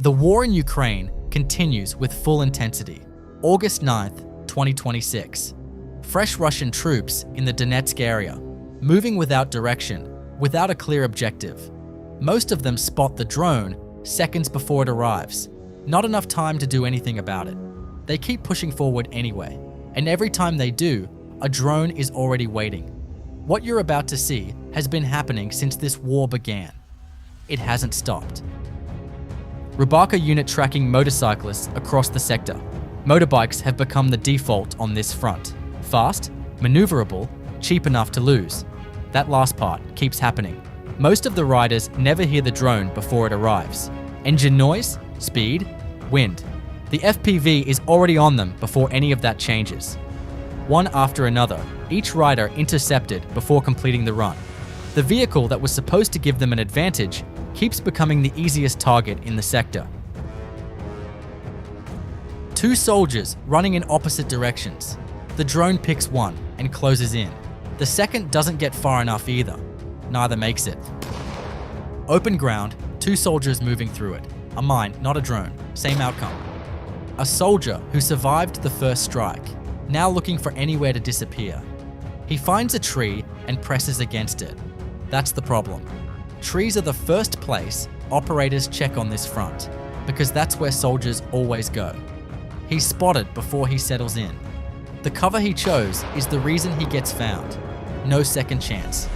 The war in Ukraine continues with full intensity. August 9th, 2026. Fresh Russian troops in the Donetsk area, moving without direction, without a clear objective. Most of them spot the drone seconds before it arrives. Not enough time to do anything about it. They keep pushing forward anyway, and every time they do, a drone is already waiting. What you're about to see has been happening since this war began. It hasn't stopped. Rubaka unit tracking motorcyclists across the sector. Motorbikes have become the default on this front. Fast, maneuverable, cheap enough to lose. That last part keeps happening. Most of the riders never hear the drone before it arrives. Engine noise, speed, wind. The FPV is already on them before any of that changes. One after another, each rider intercepted before completing the run. The vehicle that was supposed to give them an advantage keeps becoming the easiest target in the sector. Two soldiers running in opposite directions. The drone picks one and closes in. The second doesn't get far enough either. Neither makes it. Open ground, two soldiers moving through it. A mine, not a drone. Same outcome. A soldier who survived the first strike, now looking for anywhere to disappear. He finds a tree and presses against it. That's the problem. Trees are the first place operators check on this front, because that's where soldiers always go. He's spotted before he settles in. The cover he chose is the reason he gets found. No second chance.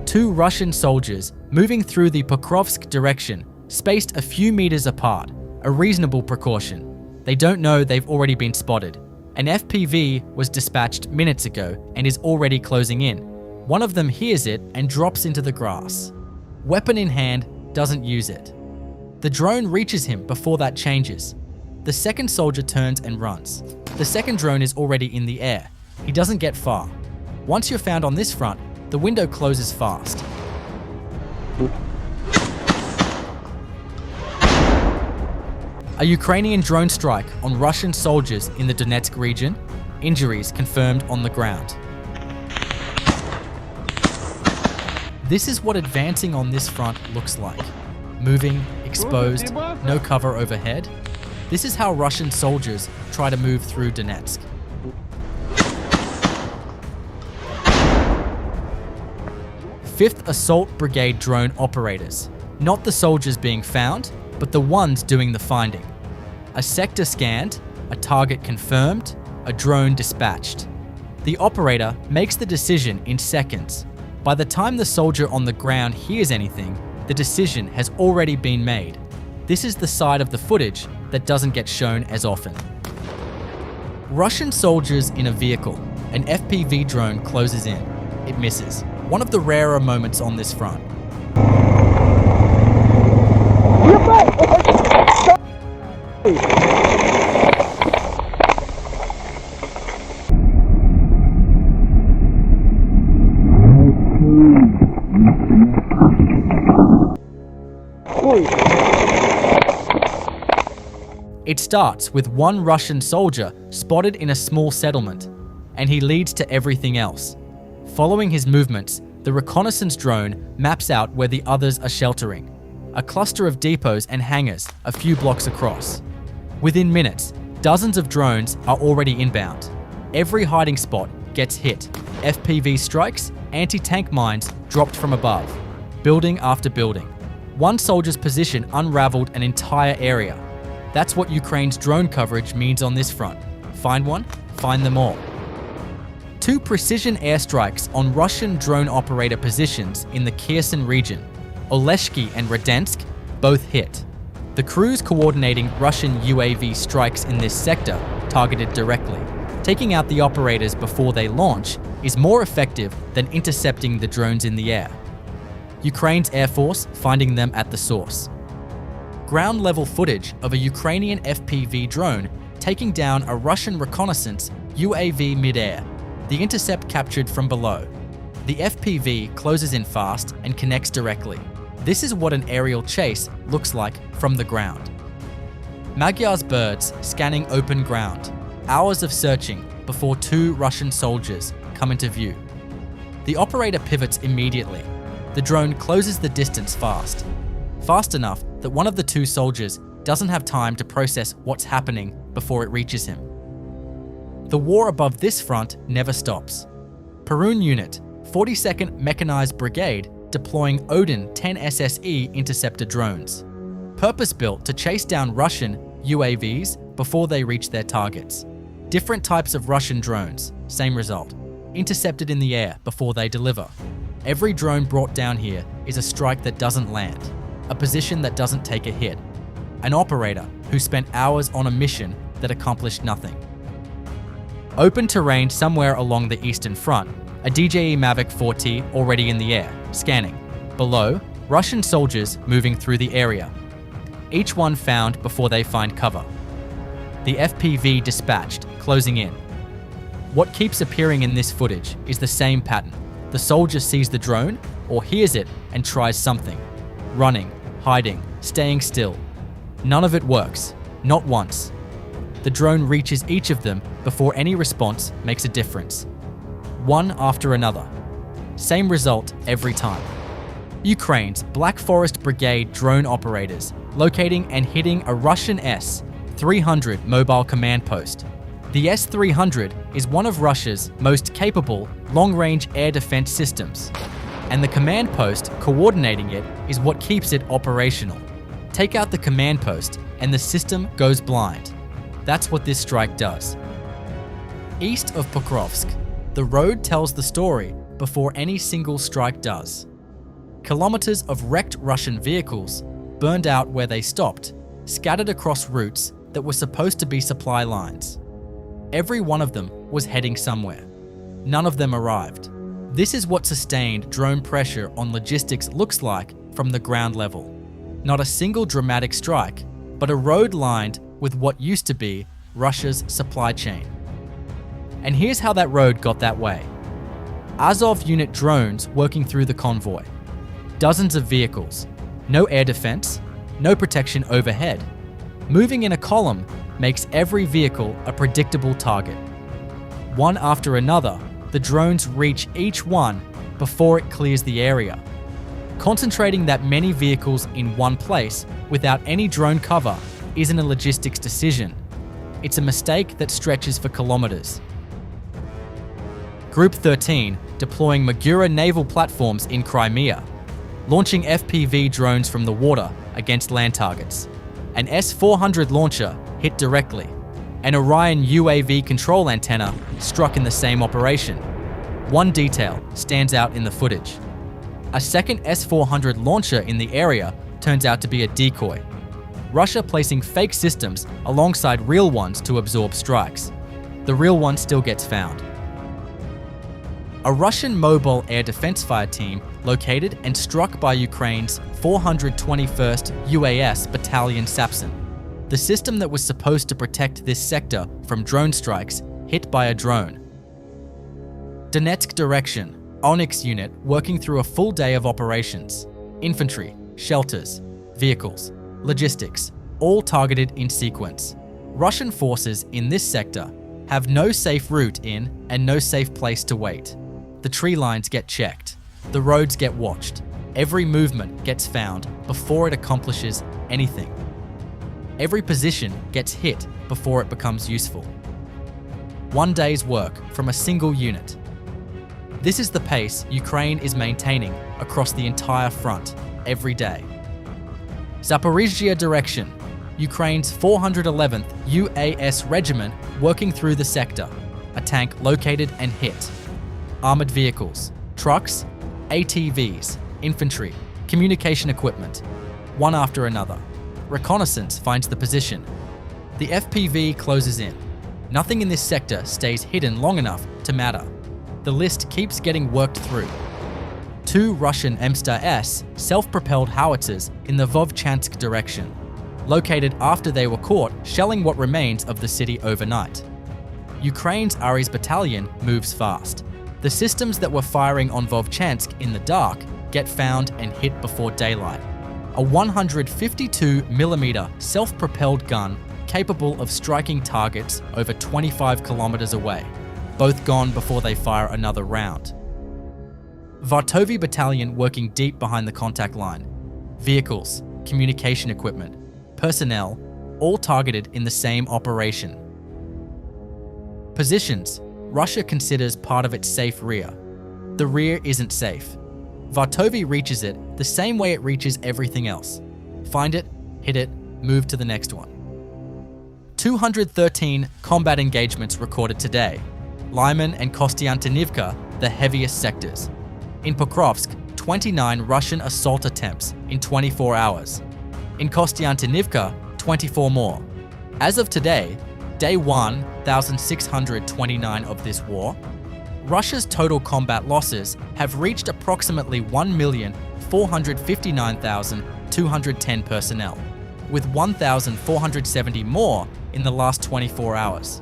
Two Russian soldiers moving through the Pokrovsk direction, spaced a few meters apart, a reasonable precaution. They don't know they've already been spotted. An FPV was dispatched minutes ago and is already closing in. One of them hears it and drops into the grass. Weapon in hand, doesn't use it. The drone reaches him before that changes. The second soldier turns and runs. The second drone is already in the air. He doesn't get far. Once you're found on this front, the window closes fast. A Ukrainian drone strike on Russian soldiers in the Donetsk region. Injuries confirmed on the ground. This is what advancing on this front looks like. Moving, exposed, no cover overhead. This is how Russian soldiers try to move through Donetsk. Fifth Assault Brigade drone operators. Not the soldiers being found, but the ones doing the finding. A sector scanned, a target confirmed, a drone dispatched. The operator makes the decision in seconds. By the time the soldier on the ground hears anything, the decision has already been made. This is the side of the footage that doesn't get shown as often. Russian soldiers in a vehicle. An FPV drone closes in. It misses. One of the rarer moments on this front. It starts with one Russian soldier spotted in a small settlement, and he leads to everything else. Following his movements, the reconnaissance drone maps out where the others are sheltering, a cluster of depots and hangars a few blocks across. Within minutes, dozens of drones are already inbound. Every hiding spot gets hit. FPV strikes, anti-tank mines dropped from above, building after building. One soldier's position unraveled an entire area. That's what Ukraine's drone coverage means on this front. Find one, find them all. Two precision airstrikes on Russian drone operator positions in the Kherson region, Oleshki and Radensk, both hit. The crews coordinating Russian UAV strikes in this sector targeted directly. Taking out the operators before they launch is more effective than intercepting the drones in the air. Ukraine's Air Force finding them at the source. Ground-level footage of a Ukrainian FPV drone taking down a Russian reconnaissance UAV mid-air. The intercept captured from below. The FPV closes in fast and connects directly. This is what an aerial chase looks like from the ground. Magura's birds scanning open ground. Hours of searching before two Russian soldiers come into view. The operator pivots immediately. The drone closes the distance fast enough that one of the two soldiers doesn't have time to process what's happening before it reaches him. The war above this front never stops. Perun Unit, 42nd Mechanized Brigade, deploying Odin 10 SSE interceptor drones, purpose-built to chase down Russian UAVs before they reach their targets. Different types of Russian drones, same result, intercepted in the air before they deliver. Every drone brought down here is a strike that doesn't land, a position that doesn't take a hit, an operator who spent hours on a mission that accomplished nothing. Open terrain somewhere along the Eastern Front, a DJI Mavic 4T already in the air, scanning. Below, Russian soldiers moving through the area, each one found before they find cover. The FPV dispatched, closing in. What keeps appearing in this footage is the same pattern. The soldier sees the drone or hears it and tries something. Running, hiding, staying still. None of it works, not once. The drone reaches each of them before any response makes a difference. One after another. Same result every time. Ukraine's Black Forest Brigade drone operators locating and hitting a Russian S-300 mobile command post. The S-300 is one of Russia's most capable long-range air defense systems, and the command post coordinating it is what keeps it operational. Take out the command post and the system goes blind. That's what this strike does. East of Pokrovsk, the road tells the story before any single strike does. Kilometers of wrecked Russian vehicles, burned out where they stopped, scattered across routes that were supposed to be supply lines. Every one of them was heading somewhere. None of them arrived. This is what sustained drone pressure on logistics looks like from the ground level. Not a single dramatic strike, but a road lined with what used to be Russia's supply chain. And here's how that road got that way. Azov unit drones working through the convoy. Dozens of vehicles. No air defense, no protection overhead. Moving in a column makes every vehicle a predictable target. One after another, the drones reach each one before it clears the area. Concentrating that many vehicles in one place without any drone cover isn't a logistics decision. It's a mistake that stretches for kilometers. Group 13 deploying Magura naval platforms in Crimea, launching FPV drones from the water against land targets. An S-400 launcher hit directly. An Orion UAV control antenna struck in the same operation. One detail stands out in the footage. A second S-400 launcher in the area turns out to be a decoy. Russia placing fake systems alongside real ones to absorb strikes. The real one still gets found. A Russian mobile air defense fire team located and struck by Ukraine's 421st UAS Battalion Sapson. The system that was supposed to protect this sector from drone strikes hit by a drone. Donetsk direction, Onyx unit working through a full day of operations. Infantry, shelters, vehicles, logistics, all targeted in sequence. Russian forces in this sector have no safe route in and no safe place to wait. The tree lines get checked. The roads get watched. Every movement gets found before it accomplishes anything. Every position gets hit before it becomes useful. One day's work from a single unit. This is the pace Ukraine is maintaining across the entire front, every day. Zaporizhzhia direction, Ukraine's 411th UAS Regiment working through the sector, a tank located and hit. Armored vehicles, trucks, ATVs, infantry, communication equipment, one after another. Reconnaissance finds the position. The FPV closes in. Nothing in this sector stays hidden long enough to matter. The list keeps getting worked through. 2 Russian M-S self-propelled howitzers in the Vovchansk direction, located after they were caught shelling what remains of the city overnight. Ukraine's Ares battalion moves fast. The systems that were firing on Vovchansk in the dark get found and hit before daylight. A 152mm self-propelled gun capable of striking targets over 25 kilometers away, both gone before they fire another round. Vartovy battalion working deep behind the contact line. Vehicles, communication equipment, personnel, all targeted in the same operation. Positions. Russia considers part of its safe rear. The rear isn't safe. Vartovy reaches it the same way it reaches everything else. Find it, hit it, move to the next one. 213 combat engagements recorded today. Lyman and Kostiantynivka, the heaviest sectors. In Pokrovsk, 29 Russian assault attempts in 24 hours. In Kostiantynivka, 24 more. As of today, day 1,629 of this war, Russia's total combat losses have reached approximately 1,459,210 personnel, with 1,470 more in the last 24 hours.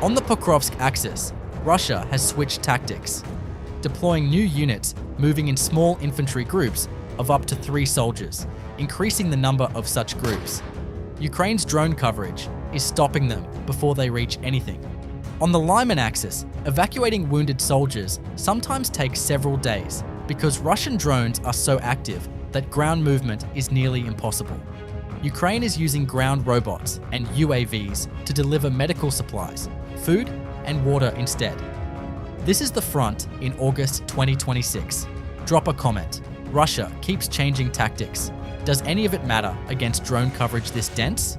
On the Pokrovsk axis, Russia has switched tactics, deploying new units moving in small infantry groups of up to 3 soldiers, increasing the number of such groups. Ukraine's drone coverage is stopping them before they reach anything. On the Lyman axis, evacuating wounded soldiers sometimes takes several days because Russian drones are so active that ground movement is nearly impossible. Ukraine is using ground robots and UAVs to deliver medical supplies, food, and water instead. This is the front in August 2026. Drop a comment. Russia keeps changing tactics. Does any of it matter against drone coverage this dense?